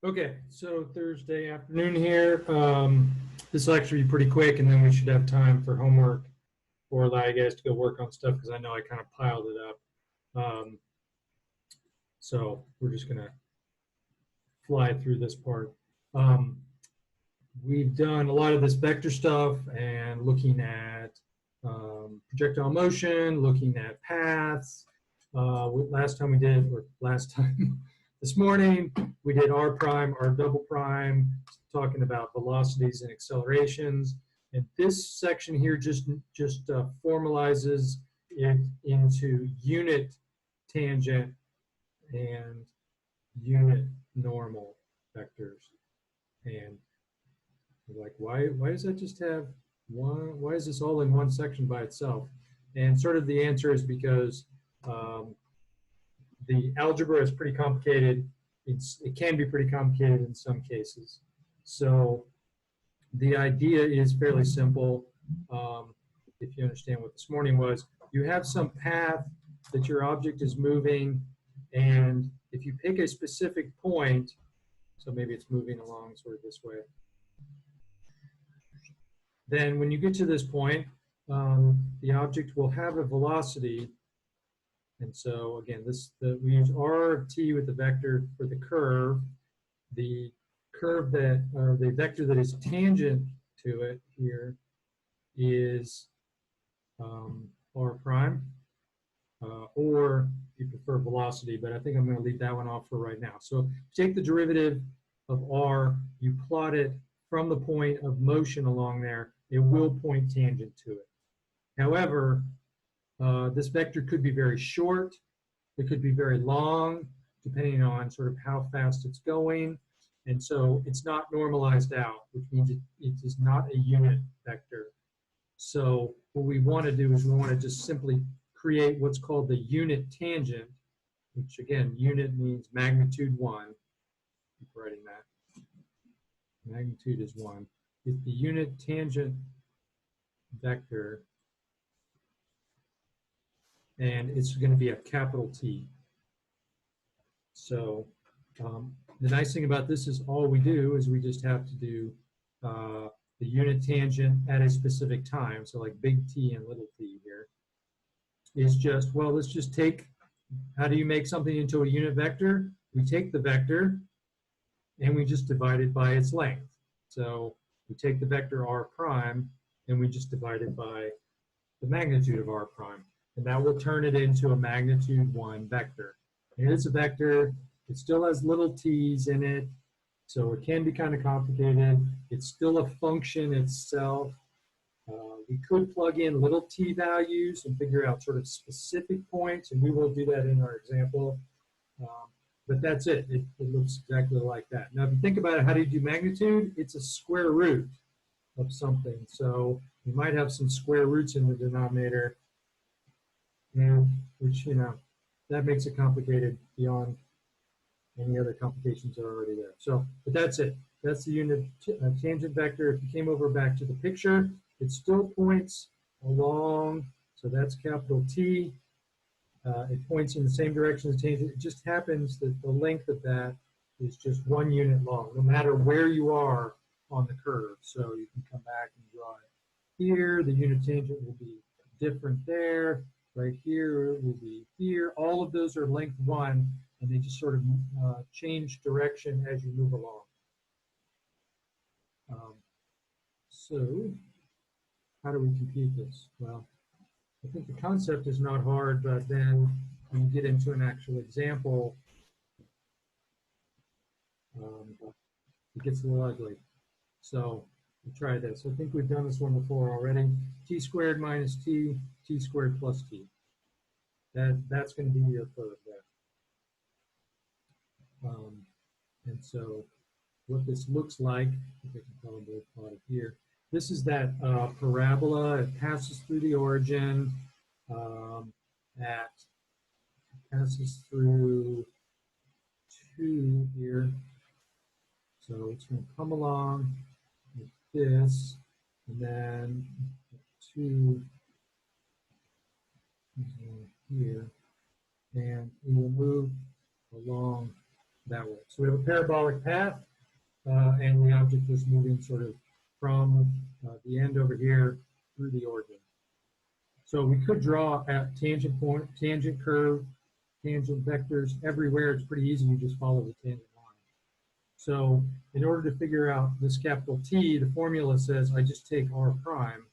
Okay, so Thursday afternoon here. This will actually be pretty quick, and then we should have time for homework or allow you guys to go work on stuff because I know I kind of piled it up. So we're just going to fly through this part. We've done a lot of this vector stuff and looking at projectile motion, looking at paths. Last time we did, or last time, this morning, we did R prime, R double prime, talking about velocities and accelerations. And this section here just formalizes it into unit tangent and unit normal vectors. And like, why does that just have one? Why is this all in one section by itself? And sort of the answer is because the algebra is pretty complicated. It can be pretty complicated in some cases. So the idea is fairly simple. If you understand what this morning was, you have some path that your object is moving, and if you pick a specific point, so maybe it's moving along sort of this way, then when you get to this point, the object will have a velocity. And so again, we use r of t with the vector for the curve. The curve that, or the vector that is tangent to it here is r prime, or you prefer velocity, but I think I'm going to leave that one off for right now. So take the derivative of r, you plot it from the point of motion along there, it will point tangent to it. However, this vector could be very short, it could be very long, depending on sort of how fast it's going. And so it's not normalized out, which means it is not a unit vector. So what we want to do is we want to just simply create what's called the unit tangent, which again, unit means magnitude 1. Keep writing that. Magnitude is 1. If the unit tangent vector, and it's going to be a capital T. So the nice thing about this is all we do is we just have to do the unit tangent at a specific time. So like big T and little t here is just, well, let's just take, how do you make something into a unit vector? We take the vector and we just divide it by its length. So we take the vector r prime and we just divide it by the magnitude of r prime. And that will turn it into a magnitude 1 vector. And it's a vector, it still has little t's in it, so it can be kind of complicated. It's still a function itself. We could plug in little t values and figure out sort of specific points, and we will do that in our example. But that's it. It looks exactly like that. Now, if you think about it, how do you do magnitude? It's a square root of something. So you might have some square roots in the denominator, and which, that makes it complicated beyond any other complications that are already there. So, but that's it. That's the unit tangent vector. If you came over back to the picture, it still points along, so that's capital T. It points in the same direction as tangent. It just happens that the length of that is just 1 unit long, no matter where you are on the curve. So you can come back and draw it here. The unit tangent will be different there. Right here will be here. All of those are length 1, and they just sort of change direction as you move along. So how do we compute this? Well, I think the concept is not hard, but then when you get into an actual example, it gets a little ugly. So we'll try this. I think we've done this one before already. T squared minus t, t squared plus t. That's going to be your curve there. And so what this looks like, I think I can probably plot it here. This is that parabola. It passes through the origin. Passes through 2 here. So it's going to come along like this, and then 2 here, and we will move along that way. So we have a parabolic path, and the object is moving sort of from the end over here through the origin. So we could draw at tangent point, tangent curve, tangent vectors everywhere. It's pretty easy. You just follow the tangent line. So in order to figure out this capital T, the formula says I just take r prime,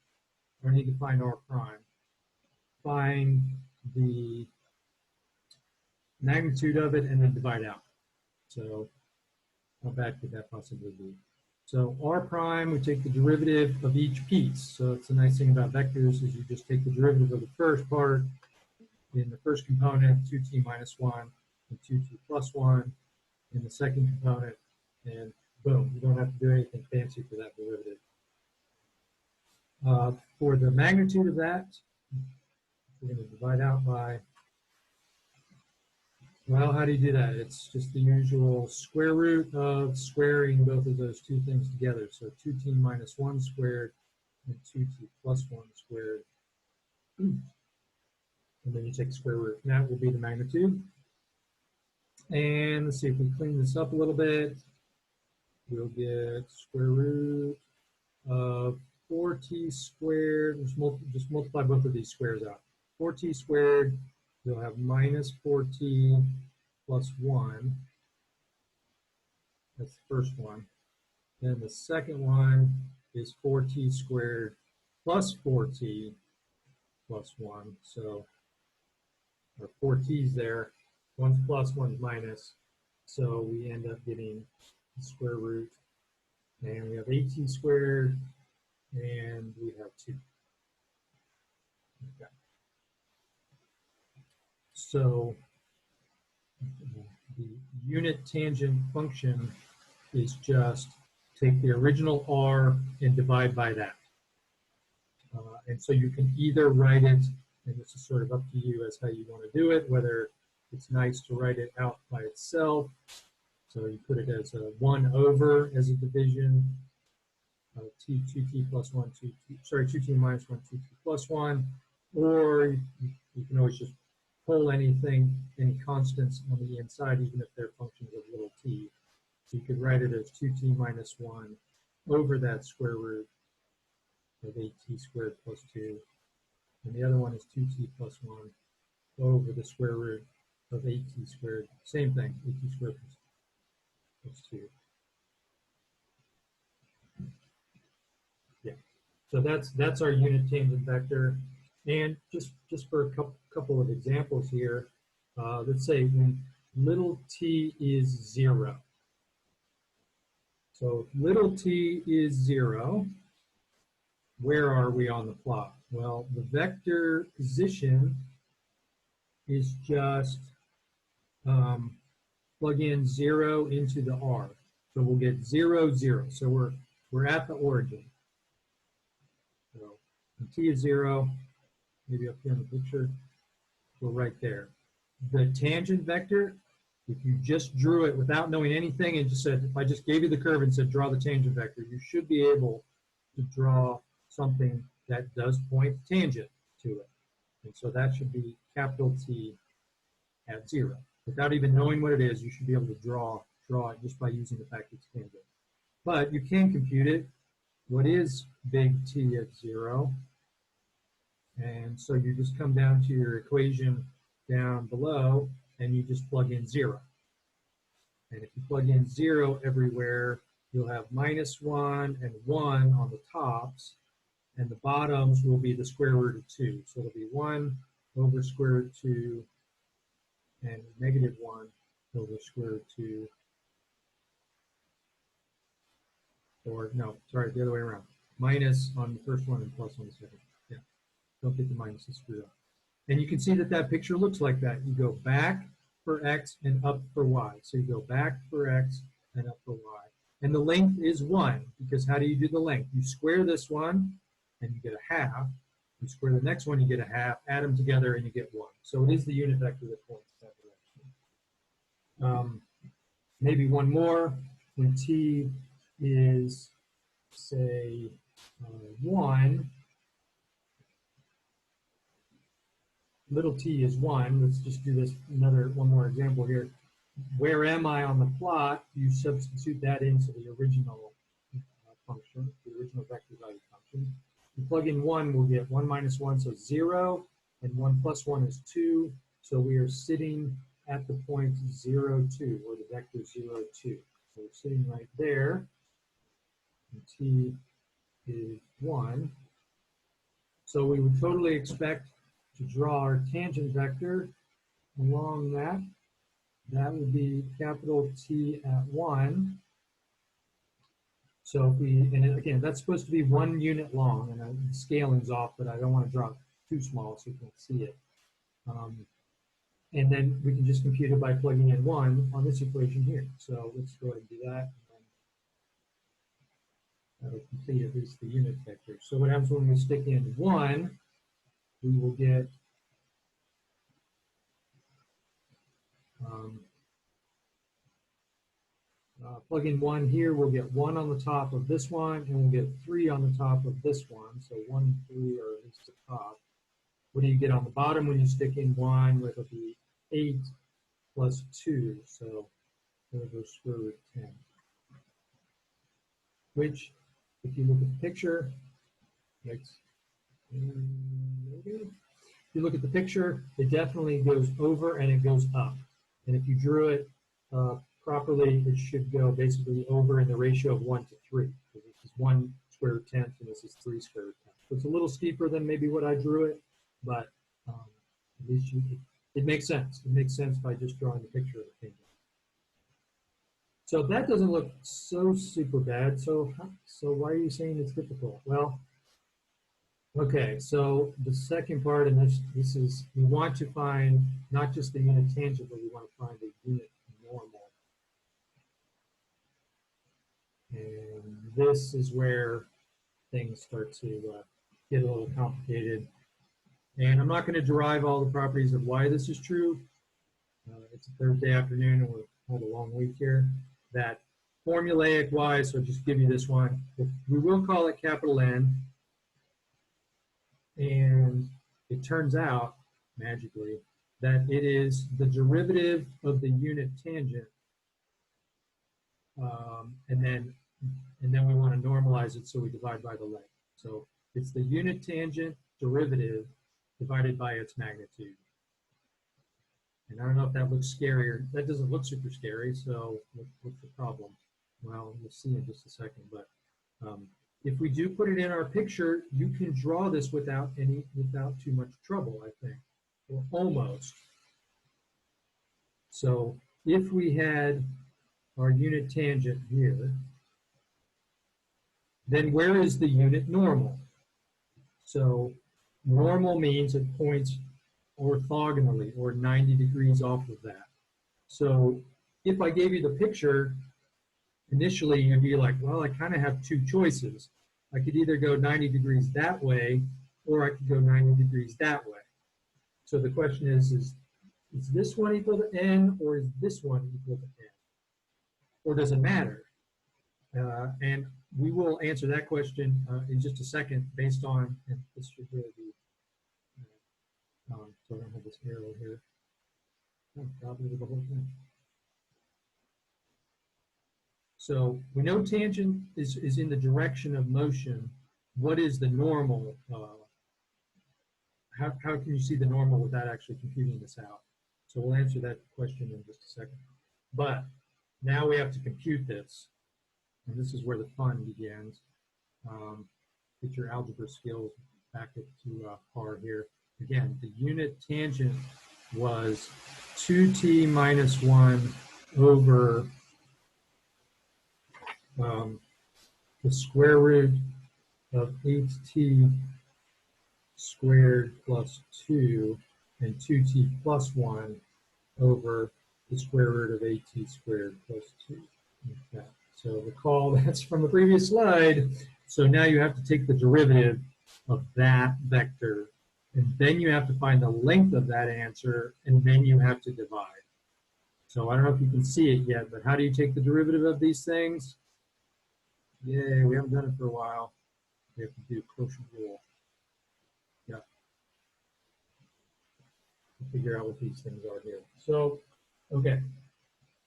or I need to find r prime, find the magnitude of it, and then divide out. So how bad could that possibly be? So r prime, we take the derivative of each piece. So it's the nice thing about vectors is you just take the derivative of the first part in the first component, 2t minus 1, and 2t plus 1 in the second component, and boom, you don't have to do anything fancy for that derivative. For the magnitude of that, we're going to divide out by, well, how do you do that? It's just the usual square root of squaring both of those two things together. So 2t minus 1 squared and 2t plus 1 squared. And then you take the square root. And that will be the magnitude. And let's see if we clean this up a little bit. We'll get square root of 4t squared. Just multiply both of these squares out. 4t squared, you'll have minus 4t plus 1. That's the first one. Then the second one is 4t squared plus 4t plus 1. So our 4t's there. One's plus, one's minus. So we end up getting the square root. And we have 8t squared, and we have 2. Okay. So the unit tangent function is just take the original r and divide by that. And so you can either write it, and this is sort of up to you as how you want to do it, whether it's nice to write it out by itself. So you put it as a 1 over as a division, 2t plus 1, 2t minus 1, 2t plus 1, or you can always just pull anything, any constants on the inside, even if they're functions of little t. So you could write it as 2t minus 1 over that square root of 8t squared plus 2. And the other one is 2t plus 1 over the square root of 8t squared. Same thing, 8t squared plus 2. Yeah. So that's our unit tangent vector. And just for a couple of examples here, let's say when little t is 0. So if little t is 0, where are we on the plot? Well, the vector position is just plug in 0 into the r. So we'll get 0, 0. So we're at the origin. So when t is 0, maybe up here in the picture, we're right there. The tangent vector, if you just drew it without knowing anything and just said, if I just gave you the curve and said draw the tangent vector, you should be able to draw something that does point tangent to it. And so that should be capital T at 0. Without even knowing what it is, you should be able to draw it just by using the fact it's tangent. But you can compute it. What is big T at 0? And so you just come down to your equation down below, and you just plug in 0. And if you plug in 0 everywhere, you'll have minus 1 and 1 on the tops, and the bottoms will be the square root of 2. So it'll be 1 over square root of 2 and negative 1 over square root of 2. Or no, sorry, the other way around. Minus on the first one and plus on the second. Yeah, don't get the minuses screwed up. And you can see that that picture looks like that. You go back for x and up for y. So you go back for x and up for y. And the length is 1, because how do you do the length? You square this one, and you get a half. You square the next one, you get a half. Add them together, and you get 1. So it is the unit vector that points that direction. Maybe one more. When t is, say, 1, little t is 1. Let's just do this one more example here. where am I on the plot, you substitute that into the original function, the original vector value function. You plug in 1, we'll get 1 minus 1, so 0, and 1 plus 1 is 2. So we are sitting at the point 0, 2, or the vector 0, 2. So we're sitting right there, and t is 1. So we would totally expect to draw our tangent vector along that. That would be capital T at 1. So if we, and again, that's supposed to be 1 unit long, and the scaling's off, but I don't want to draw it too small so you can't see it. And then we can just compute it by plugging in 1 on this equation here. So let's go ahead and do that. And that'll complete at least the unit vector. So what happens when we stick in 1, we will get plug in 1 here, we'll get 1 on the top of this one, and we'll get 3 on the top of this one. So 1 and 3 are at least the top. What do you get on the bottom when you stick in 1? Well, it'll be 8 plus 2, so it'll go square root 10. Which, if you look at the picture, if you look at the picture, it definitely goes over and it goes up. And if you drew it properly, it should go basically over in the ratio of 1 to 3. This is 1 square root 10th, and this is 3 square root 10th. So it's a little steeper than maybe what I drew it, but at least it makes sense. It makes sense by just drawing the picture of the tangent. So that doesn't look so super bad. So why are you saying it's difficult? Well, okay, so the second part, and this is, we want to find not just the unit tangent, but we want to find the unit normal. And this is where things start to get a little complicated. And I'm not going to derive all the properties of why this is true. It's a Thursday afternoon, and we've had a long week here. That formulaic wise, so I'll just give you this one. We will call it capital N. And it turns out, magically, that it is the derivative of the unit tangent. And then we want to normalize it, so we divide by the length. So it's the unit tangent derivative divided by its magnitude. And I don't know if that looks scary or that doesn't look super scary. So what's the problem? Well, we'll see in just a second. But if we do put it in our picture, you can draw this without too much trouble, I think, or almost. So if we had our unit tangent here, then where is the unit normal? So normal means it points orthogonally or 90 degrees off of that. So if I gave you the picture, initially you'd be like, well, I kind of have two choices. I could either go 90 degrees that way, or I could go 90 degrees that way. So the question is this one equal to n, or is this one equal to n? Or does it matter? And we will answer that question in just a second based on, and this should really be, so I don't have this arrow here. Oh, probably the whole thing. So we know tangent is in the direction of motion. What is the normal? How can you see the normal without actually computing this out? So we'll answer that question in just a second. But now we have to compute this. And this is where the fun begins. Get your algebra skills back up to par here. Again, the unit tangent was 2t minus 1 over the square root of 8t squared plus 2 and 2t plus 1 over the square root of 8t squared plus 2. Okay. So recall that's from the previous slide. So now you have to take the derivative of that vector, and then you have to find the length of that answer, and then you have to divide. So I don't know if you can see it yet, but how do you take the derivative of these things? Yay, we haven't done it for a while. We have to do quotient rule. Yeah. Figure out what these things are here. So, okay.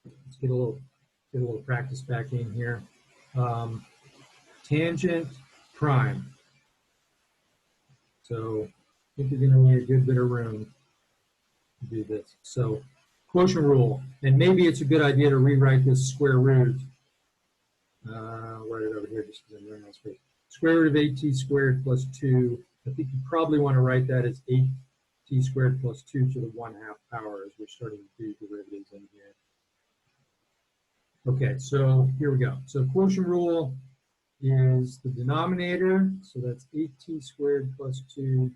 Let's get a little practice back in here. Tangent prime. So I think you're going to need a good bit of room to do this. So quotient rule, and maybe it's a good idea to rewrite this square root. I'll write it over here just because I'm running out of space. Square root of 8t squared plus 2. I think you probably want to write that as 8t squared plus 2 to the 1/2 power as we're starting to do derivatives in here. Okay, so here we go. So quotient rule is the denominator, so that's 8t squared plus 2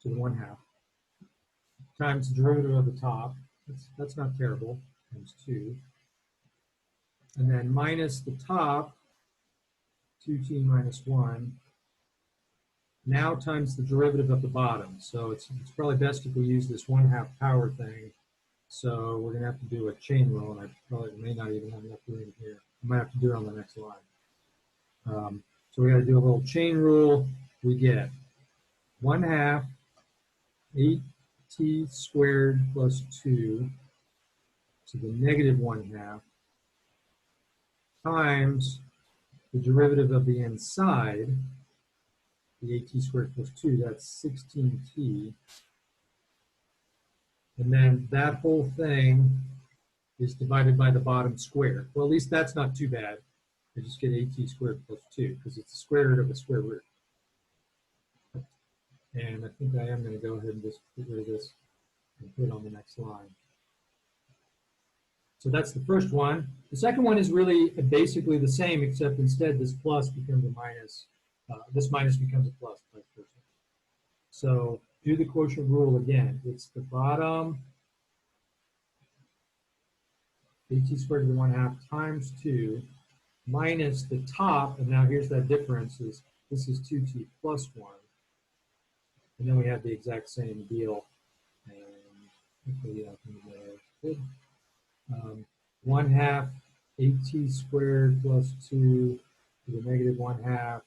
to the 1/2 times the derivative of the top. That's not terrible, times 2. And then minus the top, 2t minus 1, now times the derivative of the bottom. So it's probably best if we use this 1/2 power thing. So we're going to have to do a chain rule, and I probably may not even have enough room here. I might have to do it on the next line. So we got to do a little chain rule. We get 1/2 8t squared plus 2 to the negative 1/2 times the derivative of the inside, the 8t squared plus 2, that's 16t. And then that whole thing is divided by the bottom square. Well, at least that's not too bad. I just get 8t squared plus 2 because it's the square root of a square root. And I think I am going to go ahead and just get rid of this and put it on the next line. So that's the first one. The second one is really basically the same, except instead this plus becomes a minus. This minus becomes a plus, vice versa. So do the quotient rule again. It's the bottom 8t squared to the 1/2 times 2 minus the top, and now here's that difference, is this is 2t plus 1. And then we have the exact same deal. And hopefully I can good. 1/2 8t squared plus 2 to the negative 1/2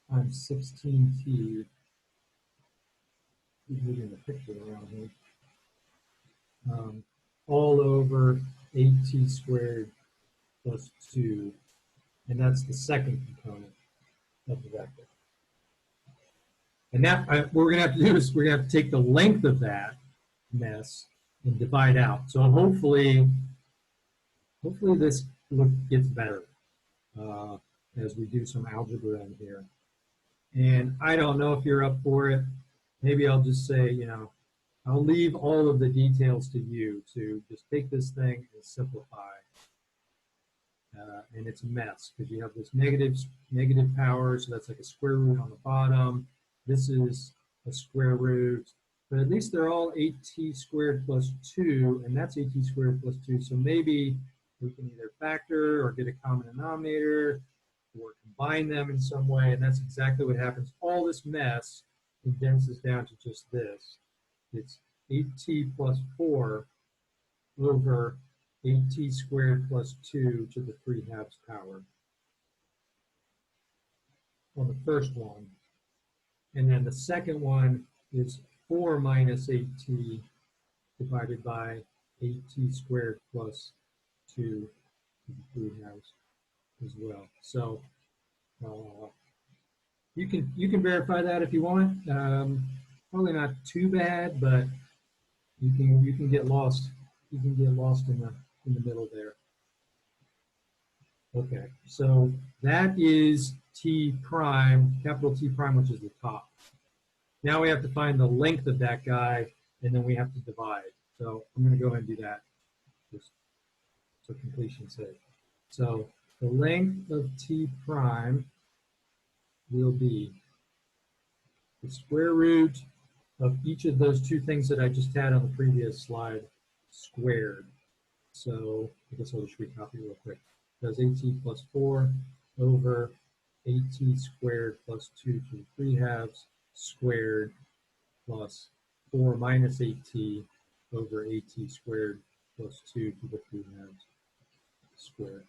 times 16t. Keep moving the picture around here. All over 8t squared plus 2. And that's the second component of the vector. And that what we're going to have to do is we're going to have to take the length of that mess and divide out. So hopefully this gets better as we do some algebra in here. And I don't know if you're up for it. Maybe I'll just say, you know, I'll leave all of the details to you to just take this thing and simplify. And it's a mess because you have this negative power, so that's like a square root on the bottom. This is a square root, but at least they're all 8t squared plus 2, and that's 8t squared plus 2. So maybe we can either factor or get a common denominator or combine them in some way, and that's exactly what happens. All this mess condenses down to just this. It's 8t plus 4 over 8t squared plus 2 to the 3/2 power on the first one. And then the second one is 4 minus 8t divided by 8t squared plus 2 to the 3/2 as well. So you can verify that if you want. Probably not too bad, but you can get lost. You can get lost in the middle there. Okay, so that is T prime, capital T prime, which is the top. Now we have to find the length of that guy, and then we have to divide. So I'm going to go ahead and do that just for completion's sake. So the length of T prime will be the square root of each of those two things that I just had on the previous slide squared. So I guess I'll just recopy real quick. That's 8t plus 4 over 8t squared plus 2 to the 3/2 squared plus 4 minus 8t over 8t squared plus 2 to the 3/2 squared.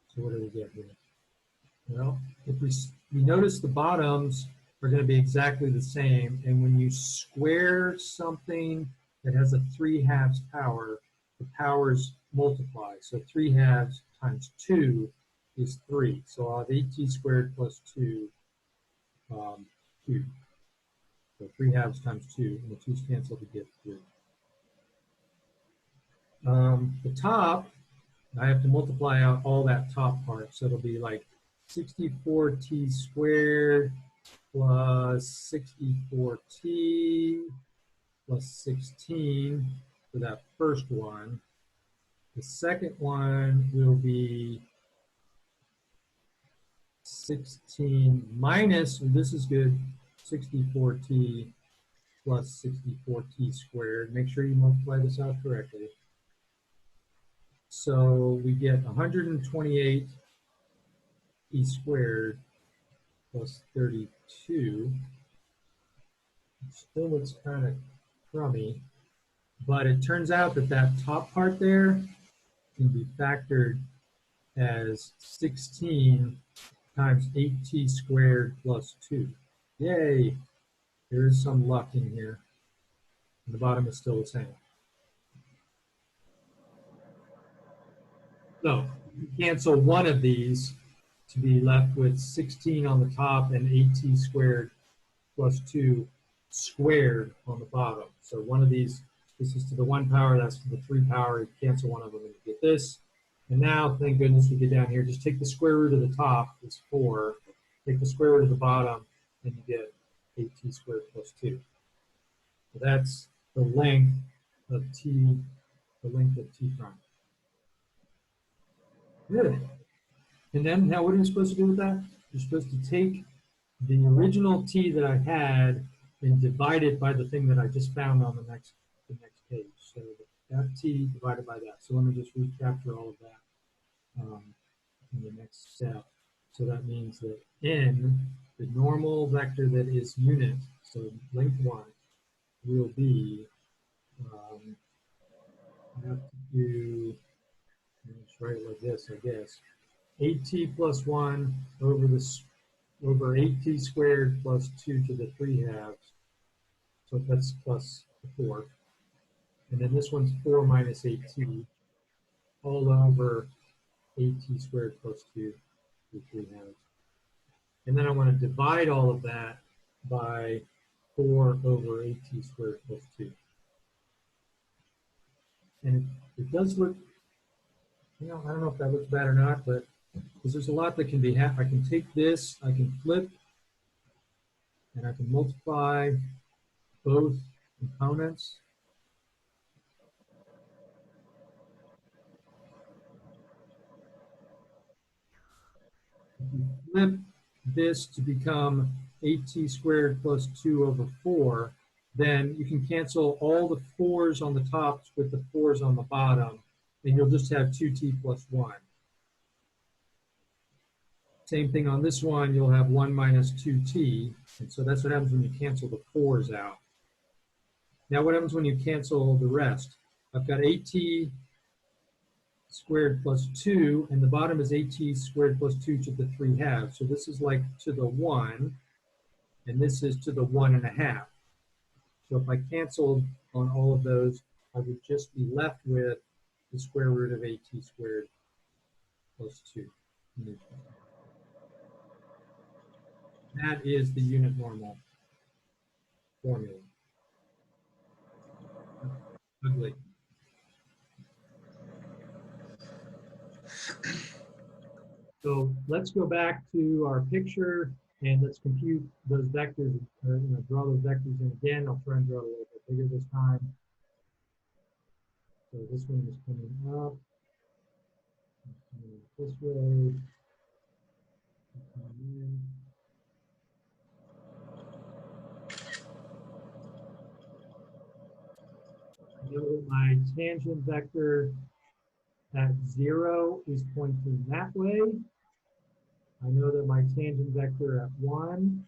So what do we get here? Well, if we notice the bottoms are going to be exactly the same. And when you square something that has a 3/2 power, the powers multiply. So 3/2 times 2 is 3. So I'll have 8t squared plus 2 cubed. So 3/2 times 2, and the 2's cancel to get 3. The top, I have to multiply out all that top part. So it'll be like 64t squared plus 64t plus 16 for that first one. The second one will be 16 minus, this is good, 64t plus 64t squared. Make sure you multiply this out correctly. So we get 128 t squared plus 32. It still looks kind of crummy, but it turns out that that top part there can be factored as 16 times 8t squared plus 2. Yay! There is some luck in here. And the bottom is still the same. So you cancel one of these to be left with 16 on the top and 8t squared plus 2 squared on the bottom. So one of these, this is to the 1 power, that's to the 3 power. You cancel one of them and you get this. And now, thank goodness we get down here. Just take the square root of the top, is 4. Take the square root of the bottom, and you get 8t squared plus 2. So that's the length of t, prime. Good. And then now what are you supposed to do with that? You're supposed to take the original t that I had and divide it by the thing that I just found on the next page. So that t divided by that. So let me just recapture all of that in the next step. So that means that n, the normal vector that is unit, so length 1, will be, I have to do, let's write it like this, I guess. 8t plus 1 over this over 8t squared plus 2 to the 3/2. So that's plus 4. And then this one's 4 minus 8t all over 8t squared plus 2 to the 3/2. And then I want to divide all of that by 4 over 8t squared plus 2. And it does look, I don't know if that looks bad or not, but because there's a lot that can be I can take this, I can flip, and I can multiply both components. If you flip this to become 8t squared plus 2 over 4, then you can cancel all the 4's on the top with the 4's on the bottom, and you'll just have 2t plus 1. Same thing on this one, you'll have 1 minus 2t, and so that's what happens when you cancel the 4's out. Now what happens when you cancel the rest? I've got 8t squared plus 2, and the bottom is 8t squared plus 2 to the 3/2. So this is like to the 1, and this is to the 1.5. So if I canceled on all of those, I would just be left with the square root of 8t squared plus 2. That is the unit normal formula. Ugly. So let's go back to our picture and let's compute those vectors, or draw those vectors in again. I'll try and draw it a little bit bigger this time. So this one is coming up, coming this way, coming in. I know that my tangent vector at 0 is pointing that way. I know that my tangent vector at 1,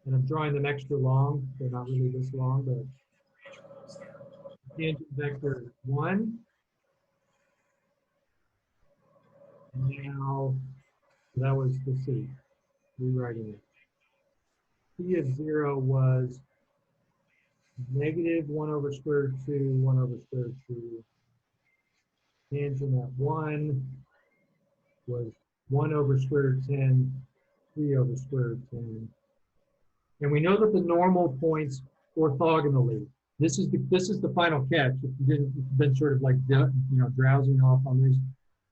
and I'm drawing them extra long. They're not really this long, but tangent vector 1. And now that was the C, rewriting it. T of 0 was negative 1 over square root 2, 1 over square root 2. Tangent at 1 was 1 over square root 10, 3 over square root 10. And we know that the normal points orthogonally. This is the final catch. If you've been sort of like drowsing off on these,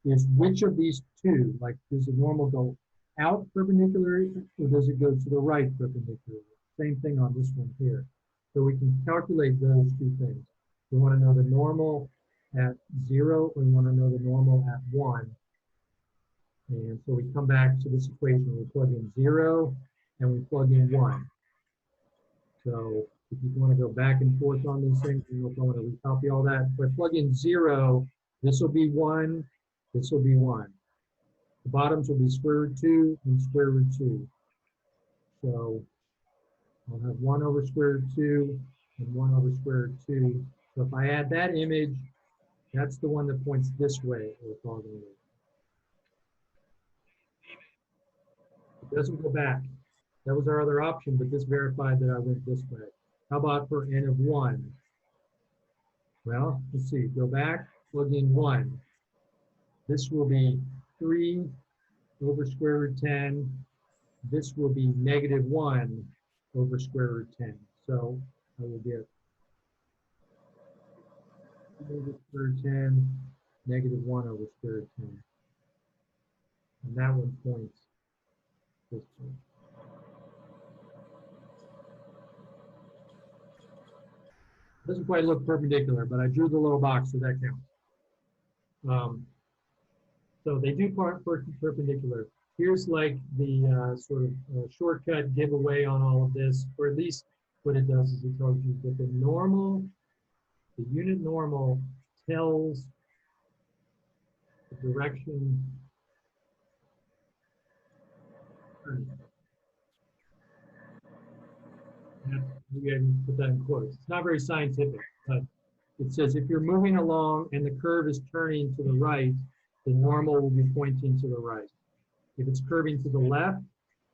is which of these two, like does the normal go out perpendicularly or does it go to the right perpendicularly? Same thing on this one here. So we can calculate those two things. We want to know the normal at 0, we want to know the normal at 1. And so we come back to this equation, we plug in 0 and we plug in 1. So if you want to go back and forth on these things, you don't want to recopy all that. If I plug in 0, this will be 1, this will be 1. The bottoms will be square root 2 and square root 2. So I'll have 1 over square root 2 and 1 over square root 2. So if I add that image, that's the one that points this way orthogonally. It doesn't go back. That was our other option, but this verified that I went this way. How about for n of 1? Well, let's see. Go back, plug in 1. This will be 3 over square root 10. This will be negative 1 over square root 10. So I will get over square root 10, negative 1 over square root 10. And that one points this way. Doesn't quite look perpendicular, but I drew the little box, so that counts. So they do part perpendicular. Here's like the sort of shortcut giveaway on all of this, or at least what it does is it tells you that the unit normal tells the direction. Maybe I can put that in quotes. It's not very scientific, but it says if you're moving along and the curve is turning to the right, the normal will be pointing to the right. If it's curving to the left,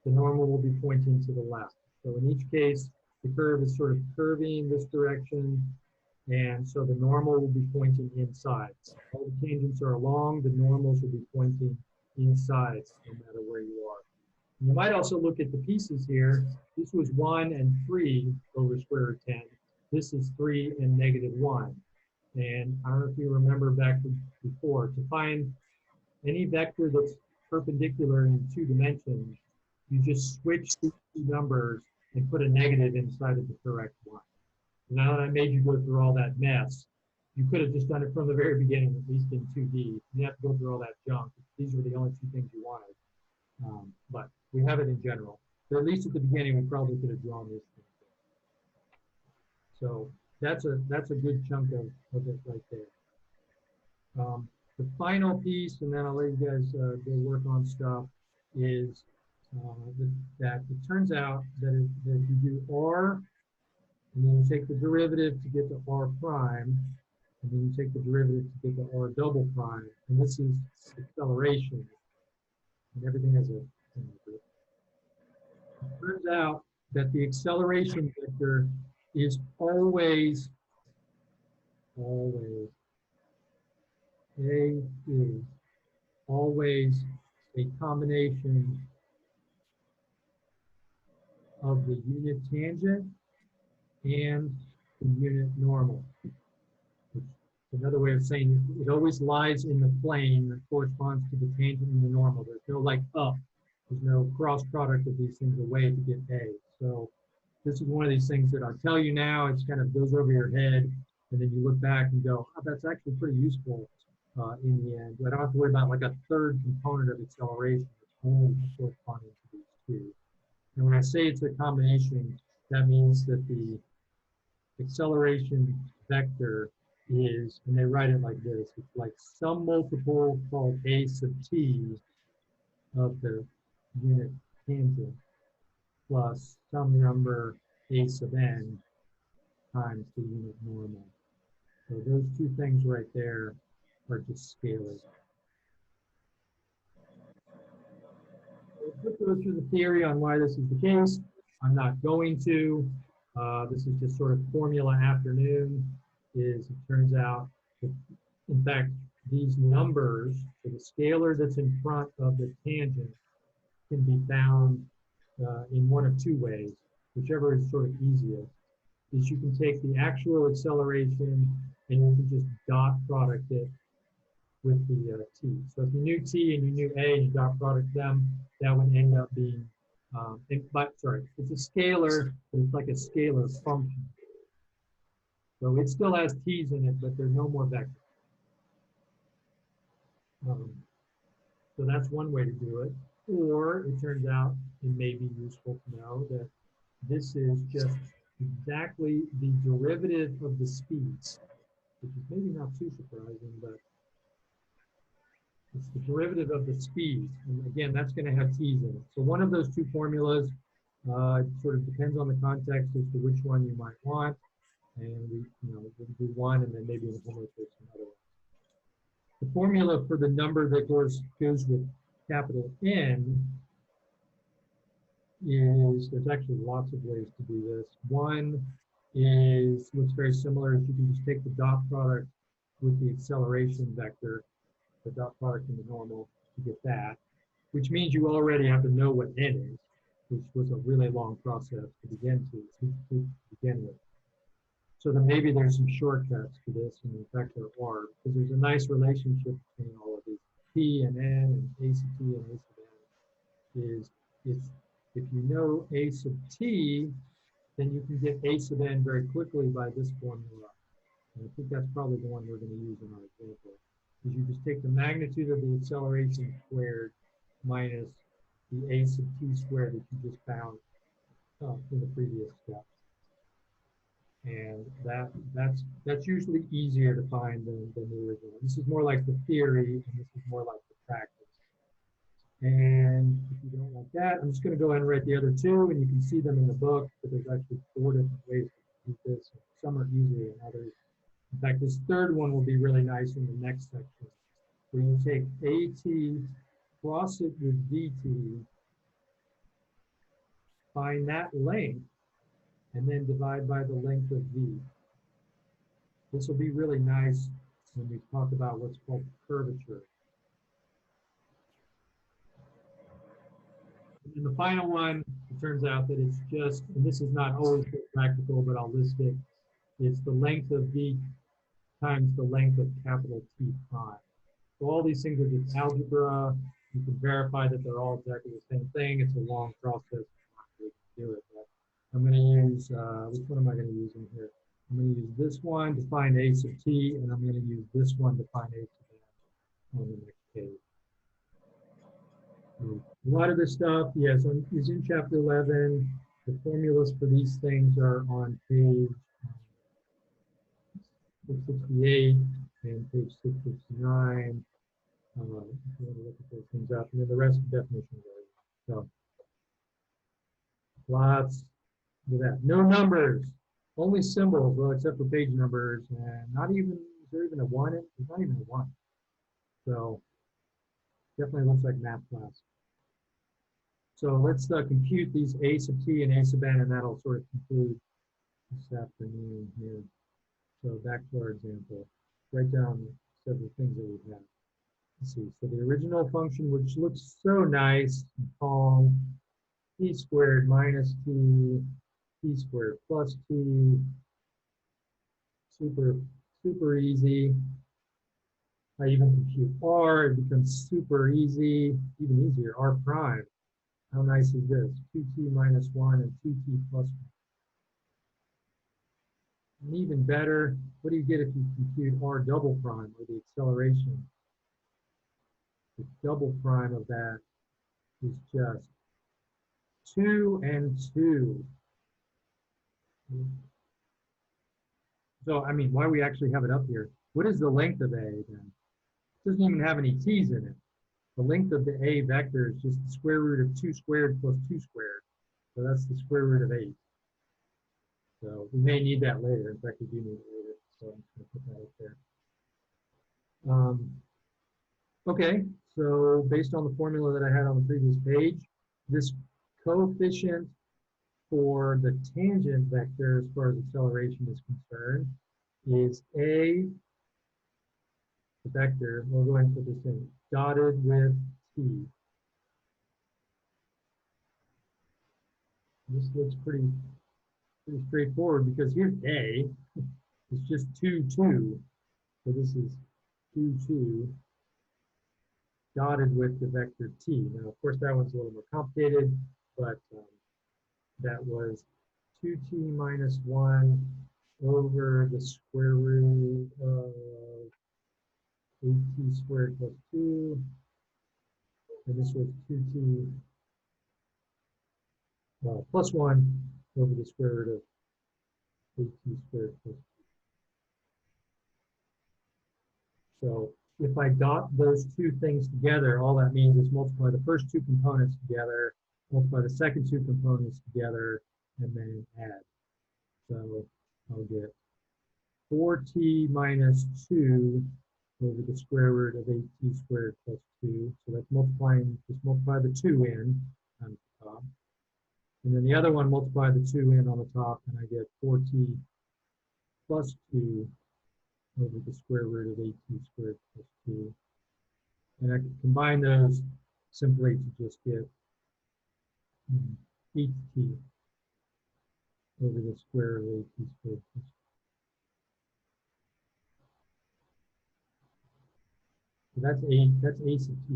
the normal will be pointing to the left. So in each case, the curve is sort of curving this direction, and so the normal will be pointing inside. All the tangents are along, the normals will be pointing inside, no matter where you are. You might also look at the pieces here. This was 1 and 3 over square root 10. This is 3 and negative 1. And I don't know if you remember back before, to find any vector that's perpendicular in 2 dimensions, you just switch these two numbers and put a negative inside of the correct one. Now that I made you go through all that mess, you could have just done it from the very beginning, at least in 2D. You didn't have to go through all that junk. These were the only 2 things you wanted. But we have it in general. So at least at the beginning, we probably could have drawn this thing. So that's a good chunk of it right there. The final piece, and then I'll let you guys go work on stuff, is that it turns out that if you do R, and then you take the derivative to get to R prime, and then you take the derivative to get to R double prime, and this is acceleration, and everything has a. It turns out that the acceleration vector is always a combination of the unit tangent and the unit normal. Which is another way of saying it always lies in the plane that corresponds to the tangent and the normal. There's no like up. There's no cross product of these things away to get A. So this is one of these things that I'll tell you now, it's kind of goes over your head, and then you look back and go, oh, that's actually pretty useful in the end. I don't have to worry about like a third component of acceleration. It's only corresponding to these two. And when I say it's a combination, that means that the acceleration vector is, and they write it like this, it's like some multiple called a sub t of the unit tangent plus some number a sub n times the unit normal. So those two things right there are just scalars. Let's go through the theory on why this is the case. I'm not going to. This is just sort of formula afternoon. It turns out that, in fact, these numbers, so the scalar that's in front of the tangent can be found in one of two ways, whichever is sort of easiest. Is you can take the actual acceleration and you can just dot product it with the t. So if you knew t and you knew a and you dot product them, that would end up being, sorry, it's a scalar, but it's like a scalar function. So it still has t's in it, but there's no more vectors. So that's one way to do it. Or it turns out it may be useful to know that this is just exactly the derivative of the speed, which is maybe not too surprising, but it's the derivative of the speed. And again, that's going to have t's in it. So one of those two formulas sort of depends on the context as to which one you might want. And we'll do one, and then maybe in the homework there's another one. The formula for the number that goes with capital N is, there's actually lots of ways to do this. One is, looks very similar, is you can just take the dot product with the acceleration vector, the dot product and the normal, to get that, which means you already have to know what N is, which was a really long process to begin with. So then maybe there's some shortcuts to this, and in fact there are, because there's a nice relationship between all of these. P and N and A sub T and A sub N is, if you know A sub T, then you can get A sub N very quickly by this formula. And I think that's probably the one we're going to use in our example. Is you just take the magnitude of the acceleration squared minus the A sub T squared that you just found in the previous step. And that's usually easier to find than the original. This is more like the theory, and this is more like the practice. And if you don't want that, I'm just going to go ahead and write the other two, and you can see them in the book, but there's actually 4 different ways to do this. Some are easier than others. In fact, this third one will be really nice in the next section, where you take AT, cross it with VT, find that length, and then divide by the length of V. This will be really nice when we talk about what's called curvature. And the final one, it turns out that it's just, and this is not always practical, but I'll list it, it's the length of V times the length of capital T prime. So all these things are just algebra. You can verify that they're all exactly the same thing. It's a long process to do it. But I'm going to use, which one am I going to use in here? I'm going to use this one to find A sub T, and I'm going to use this one to find A sub N on the next page. A lot of this stuff, yes, is in chapter 11. The formulas for these things are on page 668 and page 669. If you want to look at those things up, and then the rest of the definitions are. So, lots of that. No numbers, only symbols, well, except for page numbers, and not even, is there even a 1? There's not even a 1. So, definitely looks like math class. So let's compute these A sub T and A sub N, and that'll sort of conclude this afternoon here. So back to our example. Write down several things that we have. Let's see. So the original function, which looks so nice and calm, t squared minus t, t squared plus t, super easy. I even compute r, it becomes super easy, even easier, r prime. How nice is this? 2t minus 1 and 2t plus 1. And even better, what do you get if you compute r double prime, or the acceleration? The double prime of that is just 2 and 2. So, I mean, why we actually have it up here? What is the length of A then? It doesn't even have any t's in it. The length of the A vector is just the square root of 2 squared plus 2 squared. So that's the square root of 8. So we may need that later. In fact, we do need it later. So I'm just going to put that up there. Okay, so based on the formula that I had on the previous page, this coefficient for the tangent vector as far as acceleration is concerned is A, the vector, we'll go ahead and put this in, dotted with T. This looks pretty straightforward because here's A, it's just 2, 2. So this is 2, 2, dotted with the vector T. Now, of course, that one's a little more complicated, but that was 2t minus 1 over the square root of 8t squared plus 2. And this was 2t plus 1 over the square root of 8t squared plus 2. So if I dot those two things together, all that means is multiply the first two components together, multiply the second two components together, and then add. So I'll get 4t minus 2 over the square root of 8t squared plus 2. So that's multiplying, just multiply the 2 in on the top. And then the other one, multiply the 2 in on the top, and I get 4t plus 2 over the square root of 8t squared plus 2. And I can combine those simply to just get 8t over the square root of 8t squared plus 2. So that's a sub t.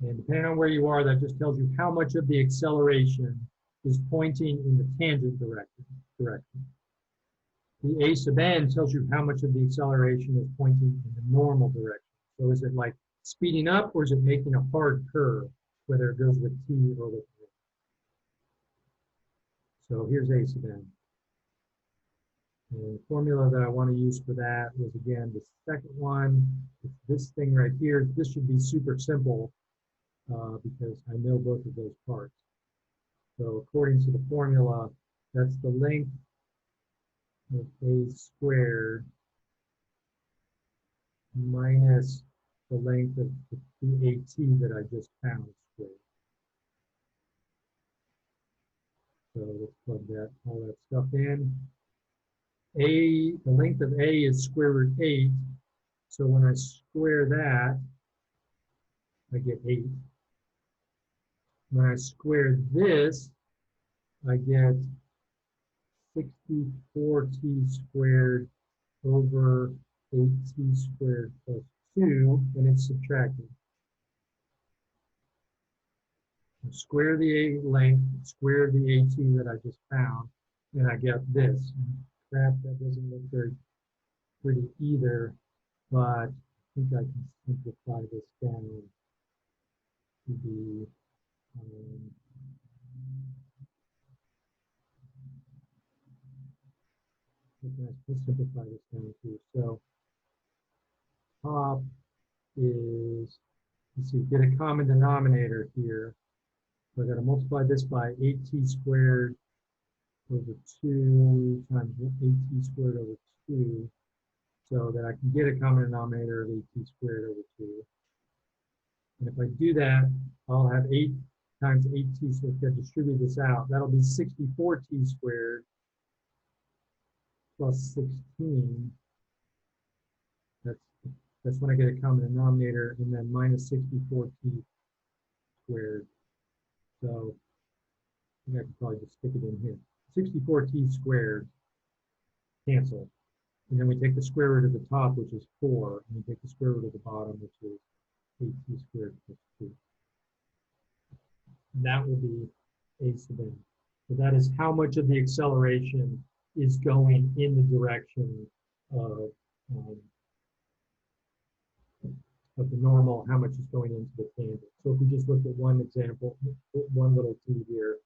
And depending on where you are, that just tells you how much of the acceleration is pointing in the tangent direction. The a sub n tells you how much of the acceleration is pointing in the normal direction. So is it like speeding up, or is it making a hard curve, whether it goes with t or with n? So here's a sub n. And the formula that I want to use for that was, again, the second one. It's this thing right here. This should be super simple because I know both of those parts. So according to the formula, that's the length of a squared minus the length of the AT that I just found squared. So let's plug that, all that stuff in. The length of A is square root 8. So when I square that, I get 8. When I square this, I get 64t squared over 8t squared plus 2, and it's subtracted. Square the A length, square the AT that I just found, and I get this. Crap, that doesn't look very pretty either, but I think I can simplify this down to be let's simplify this down too. So top is, let's see, get a common denominator here. So I got to multiply this by 8t squared over 2 times 8t squared over 2, so that I can get a common denominator of 8t squared over 2. And if I do that, I'll have 8 times 8t, so if I distribute this out, that'll be 64t squared plus 16. That's when I get a common denominator, and then minus 64t squared. So I think I can probably just stick it in here. 64t squared cancel. And then we take the square root of the top, which is 4, and we take the square root of the bottom, which is 8t squared plus 2. And that will be a sub n. So that is how much of the acceleration is going in the direction of the normal, how much is going into the tangent. So if we just look at one example, one little t here,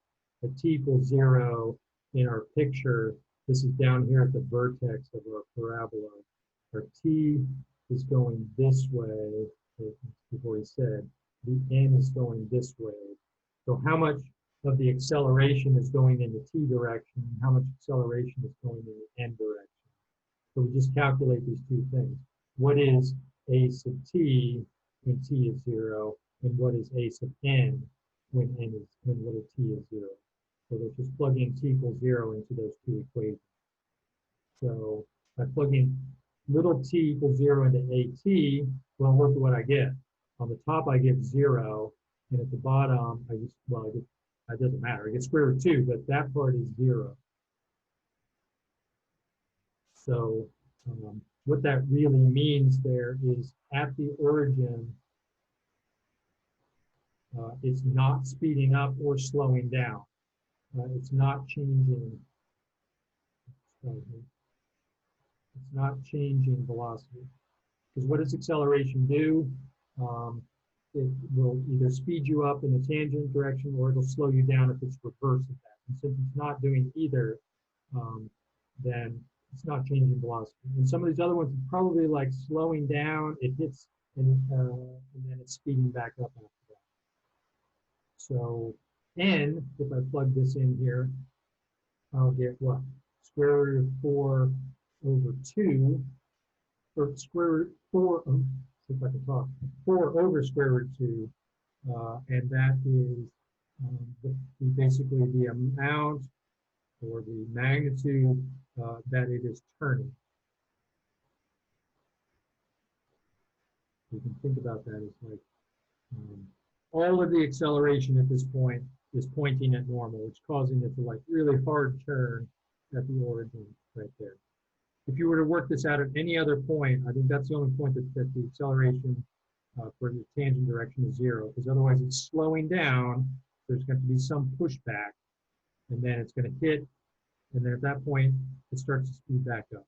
at t equals 0 in our picture, this is down here at the vertex of our parabola. Our t is going this way, before he said, the n is going this way. So how much of the acceleration is going in the t direction, and how much acceleration is going in the n direction? So we just calculate these two things. What is a sub t when t is 0, and what is a sub n when little t is 0? So let's just plug in t equals 0 into those two equations. So by plugging little t equals 0 into AT, well, look at what I get. On the top, I get 0, and at the bottom, I just, well, I get, it doesn't matter. I get square root 2, but that part is 0. So what that really means there is at the origin, it's not speeding up or slowing down. It's not changing. It's not changing velocity. Because what does acceleration do? It will either speed you up in a tangent direction or it'll slow you down if it's reverse of that. And since it's not doing either, then it's not changing velocity. And some of these other ones, it's probably like slowing down, it hits, and then it's speeding back up after that. So n, if I plug this in here, I'll get what? Square root of 4 over 2, or square root 4, see if I can talk, 4 over square root 2, and that is basically the amount or the magnitude that it is turning. You can think about that as like all of the acceleration at this point is pointing at normal, which is causing it to like really hard turn at the origin right there. If you were to work this out at any other point, I think that's the only point that the acceleration for the tangent direction is 0, because otherwise it's slowing down. There's going to be some pushback, and then it's going to hit, and then at that point it starts to speed back up.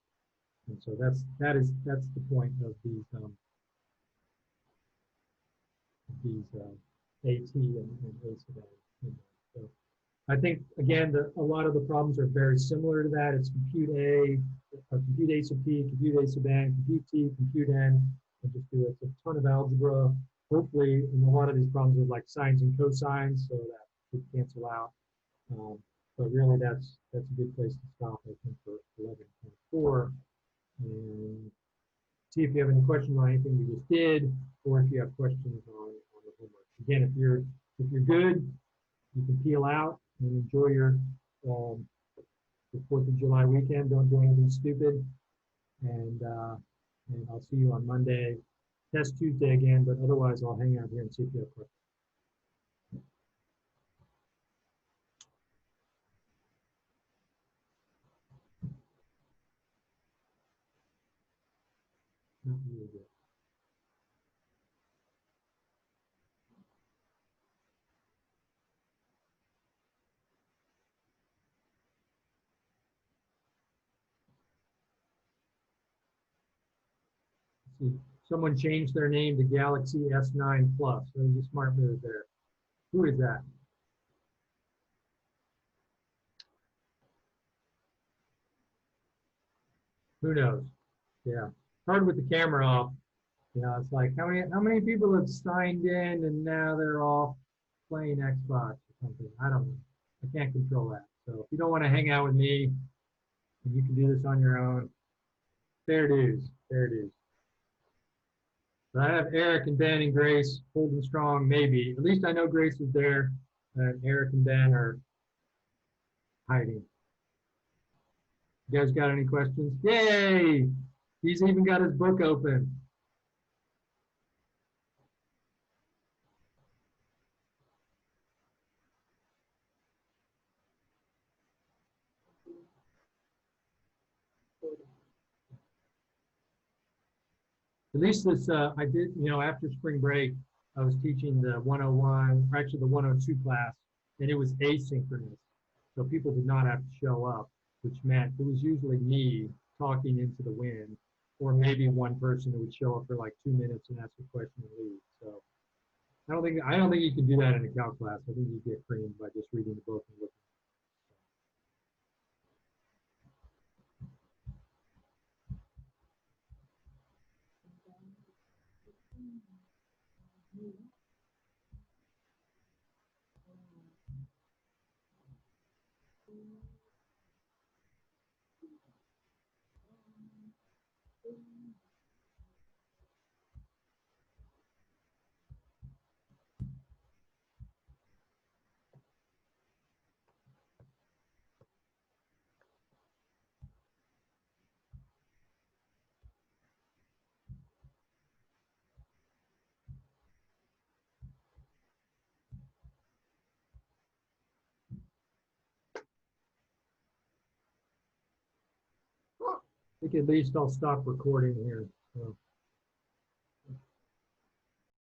And so that's the point of these AT and A sub n. So I think again a lot of the problems are very similar to that. It's compute A sub t, compute A sub n, compute t, compute n, and just do a ton of algebra. Hopefully, and a lot of these problems are like sines and cosines, so that would cancel out. But really, that's a good place to stop, I think, for 11.4. And see if you have any questions on anything we just did, or if you have questions on the homework. Again, if you're good, you can peel out and enjoy your 4th of July weekend. Don't do anything stupid. And I'll see you on Monday. Test Tuesday again, but otherwise I'll hang out here and see if you have questions. Not really good. See, someone changed their name to Galaxy S9 Plus. So there's a smart move there. Who is that? Who knows? Yeah. Hard with the camera off. You know, it's like how many people have signed in and now they're off playing Xbox or something. I don't know. I can't control that. So if you don't want to hang out with me, and you can do this on your own, fair dues. Fair dues. But I have Eric and Ben and Grace holding strong, maybe. At least I know Grace is there, and Eric and Ben are hiding. You guys got any questions? Yay! He's even got his book open. At least this, I did, you know, after spring break, I was teaching the 101, or actually the 102 class, and it was asynchronous. So people did not have to show up, which meant it was usually me talking into the wind, or maybe one person who would show up for like 2 minutes and ask a question and leave. So I don't think you can do that in a calc class. I think you get creamed by just reading the book and looking. think at least I'll stop recording here. So.